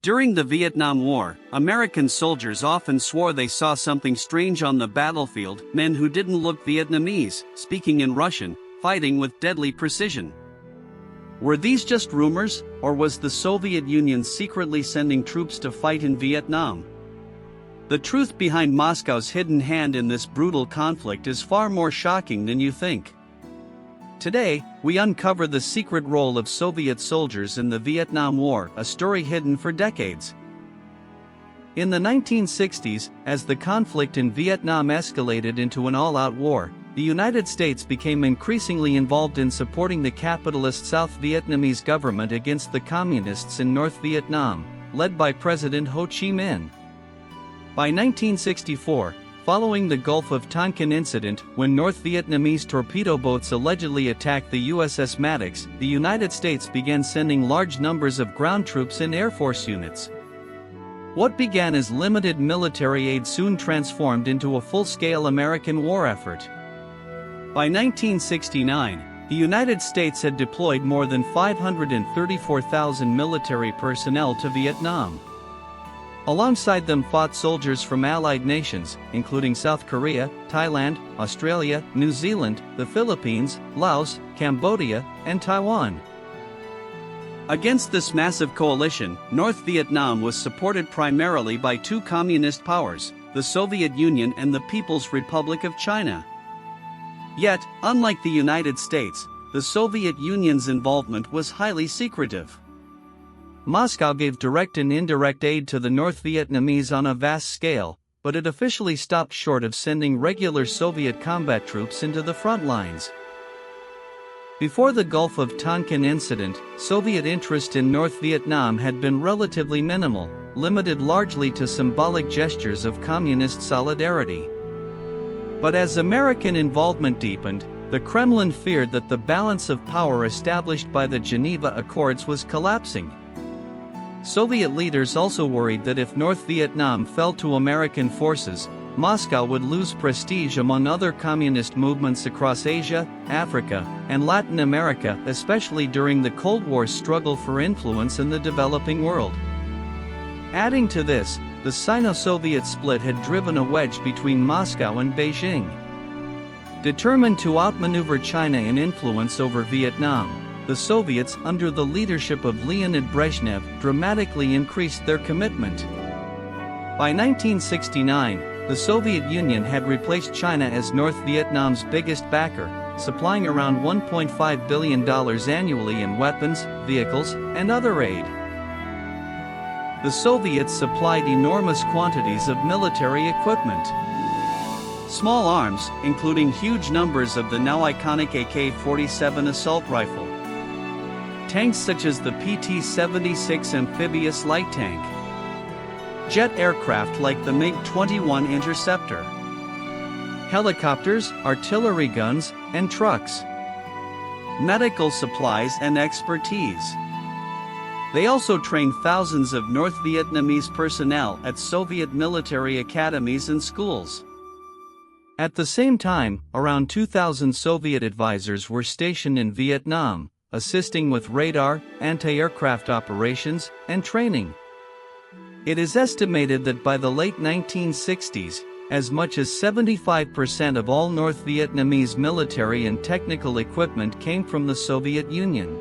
During the Vietnam War, American soldiers often swore they saw something strange on the battlefield, men who didn't look Vietnamese, speaking in Russian, fighting with deadly precision. Were these just rumors, or was the Soviet Union secretly sending troops to fight in Vietnam? The truth behind Moscow's hidden hand in this brutal conflict is far more shocking than you think. Today, we uncover the secret role of Soviet soldiers in the Vietnam War, a story hidden for decades. In the 1960s, as the conflict in Vietnam escalated into an all-out war, the United States became increasingly involved in supporting the capitalist South Vietnamese government against the communists in North Vietnam, led by President Ho Chi Minh. By 1964, following the Gulf of Tonkin incident, when North Vietnamese torpedo boats allegedly attacked the USS Maddox, the United States began sending large numbers of ground troops and Air Force units. What began as limited military aid soon transformed into a full-scale American war effort. By 1969, the United States had deployed more than 534,000 military personnel to Vietnam. Alongside them fought soldiers from allied nations, including South Korea, Thailand, Australia, New Zealand, the Philippines, Laos, Cambodia, and Taiwan. Against this massive coalition, North Vietnam was supported primarily by two communist powers, the Soviet Union and the People's Republic of China. Yet, unlike the United States, the Soviet Union's involvement was highly secretive. Moscow gave direct and indirect aid to the North Vietnamese on a vast scale, but it officially stopped short of sending regular Soviet combat troops into the front lines. Before the Gulf of Tonkin incident, Soviet interest in North Vietnam had been relatively minimal, limited largely to symbolic gestures of communist solidarity. But as American involvement deepened, the Kremlin feared that the balance of power established by the Geneva Accords was collapsing. Soviet leaders also worried that if North Vietnam fell to American forces, Moscow would lose prestige among other communist movements across Asia, Africa, and Latin America, especially during the Cold War's struggle for influence in the developing world. Adding to this, the Sino-Soviet split had driven a wedge between Moscow and Beijing. Determined to outmaneuver China in influence over Vietnam, the Soviets, under the leadership of Leonid Brezhnev, dramatically increased their commitment. By 1969, the Soviet Union had replaced China as North Vietnam's biggest backer, supplying around $1.5 billion annually in weapons, vehicles, and other aid. The Soviets supplied enormous quantities of military equipment. Small arms, including huge numbers of the now iconic AK-47 assault rifle. Tanks such as the PT-76 amphibious light tank. Jet aircraft like the MiG-21 Interceptor. Helicopters, artillery guns, and trucks. Medical supplies and expertise. They also trained thousands of North Vietnamese personnel at Soviet military academies and schools. At the same time, around 2,000 Soviet advisors were stationed in Vietnam, assisting with radar, anti-aircraft operations, and training. It is estimated that by the late 1960s, as much as 75% of all North Vietnamese military and technical equipment came from the Soviet Union.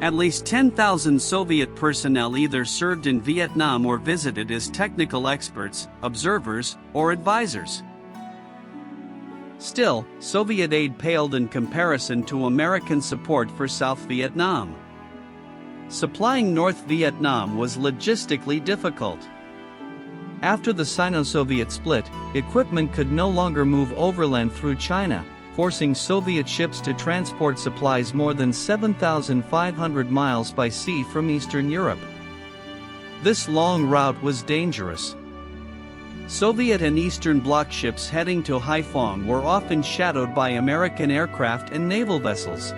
At least 10,000 Soviet personnel either served in Vietnam or visited as technical experts, observers, or advisors. Still, Soviet aid paled in comparison to American support for South Vietnam. Supplying North Vietnam was logistically difficult. After the Sino-Soviet split, equipment could no longer move overland through China, forcing Soviet ships to transport supplies more than 7,500 miles by sea from Eastern Europe. This long route was dangerous. Soviet and Eastern Bloc ships heading to Haiphong were often shadowed by American aircraft and naval vessels.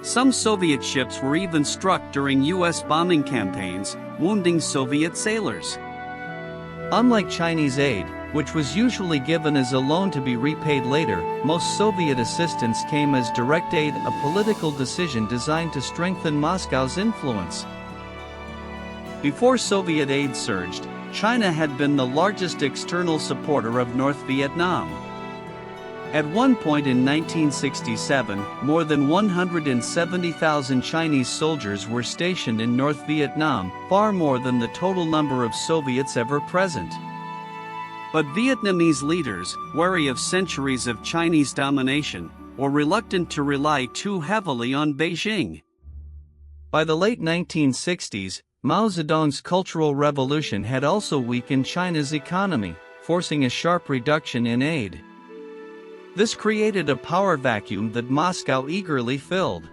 Some Soviet ships were even struck during U.S. bombing campaigns, wounding Soviet sailors. Unlike Chinese aid, which was usually given as a loan to be repaid later, most Soviet assistance came as direct aid, a political decision designed to strengthen Moscow's influence. Before Soviet aid surged, China had been the largest external supporter of North Vietnam. At one point in 1967, more than 170,000 Chinese soldiers were stationed in North Vietnam, far more than the total number of Soviets ever present. But Vietnamese leaders, wary of centuries of Chinese domination, were reluctant to rely too heavily on Beijing. By the late 1960s, Mao Zedong's Cultural Revolution had also weakened China's economy, forcing a sharp reduction in aid. This created a power vacuum that Moscow eagerly filled.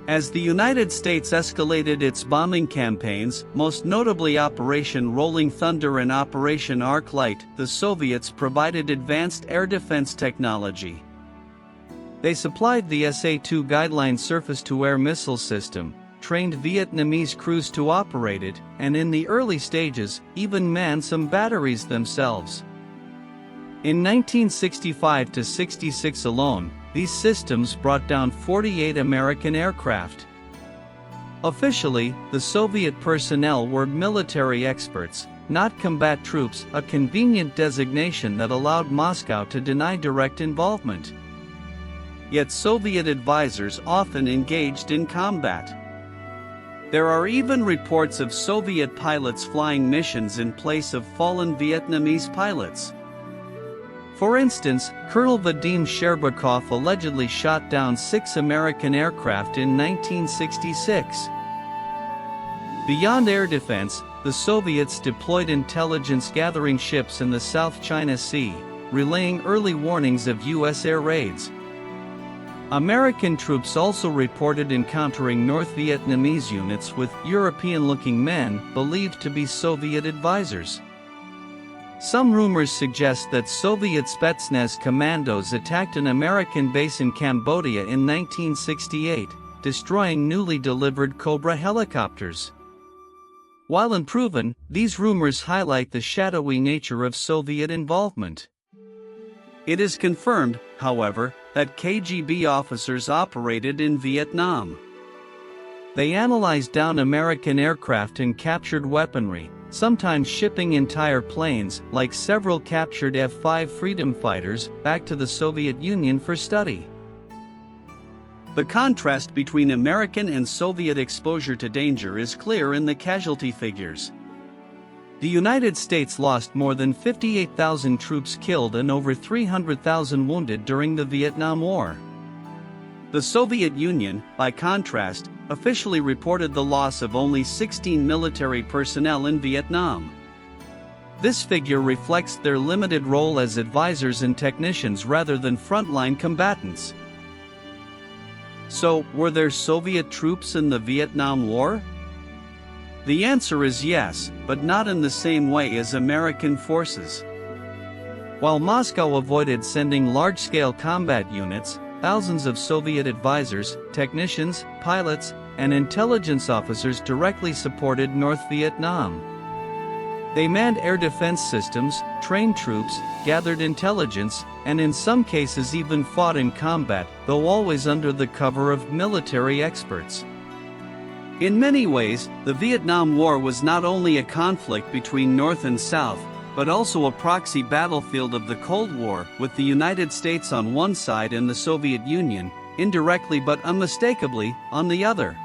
As the United States escalated its bombing campaigns, most notably Operation Rolling Thunder and Operation Arclight, the Soviets provided advanced air defense technology. They supplied the SA-2 Guideline surface-to-air missile system, trained Vietnamese crews to operate it, and in the early stages, even manned some batteries themselves. In 1965–66 alone, these systems brought down 48 American aircraft. Officially, the Soviet personnel were military experts, not combat troops, a convenient designation that allowed Moscow to deny direct involvement. Yet Soviet advisors often engaged in combat. There are even reports of Soviet pilots flying missions in place of fallen Vietnamese pilots. For instance, Colonel Vadim Sherbakov allegedly shot down 6 American aircraft in 1966. Beyond air defense, the Soviets deployed intelligence-gathering ships in the South China Sea, relaying early warnings of U.S. air raids. American troops also reported encountering North Vietnamese units with European-looking men believed to be Soviet advisors. Some rumors suggest that Soviet Spetsnaz commandos attacked an American base in Cambodia in 1968, destroying newly delivered Cobra helicopters. While unproven, these rumors highlight the shadowy nature of Soviet involvement. It is confirmed, however, that KGB officers operated in Vietnam. They analyzed downed American aircraft and captured weaponry, sometimes shipping entire planes, like several captured F-5 freedom fighters, back to the Soviet Union for study. The contrast between American and Soviet exposure to danger is clear in the casualty figures. The United States lost more than 58,000 troops killed and over 300,000 wounded during the Vietnam War. The Soviet Union, by contrast, officially reported the loss of only 16 military personnel in Vietnam. This figure reflects their limited role as advisors and technicians rather than frontline combatants. So, were there Soviet troops in the Vietnam War? The answer is yes, but not in the same way as American forces. While Moscow avoided sending large-scale combat units, thousands of Soviet advisors, technicians, pilots, and intelligence officers directly supported North Vietnam. They manned air defense systems, trained troops, gathered intelligence, and in some cases even fought in combat, though always under the cover of military experts. In many ways, the Vietnam War was not only a conflict between North and South, but also a proxy battlefield of the Cold War, with the United States on one side and the Soviet Union, indirectly but unmistakably, on the other.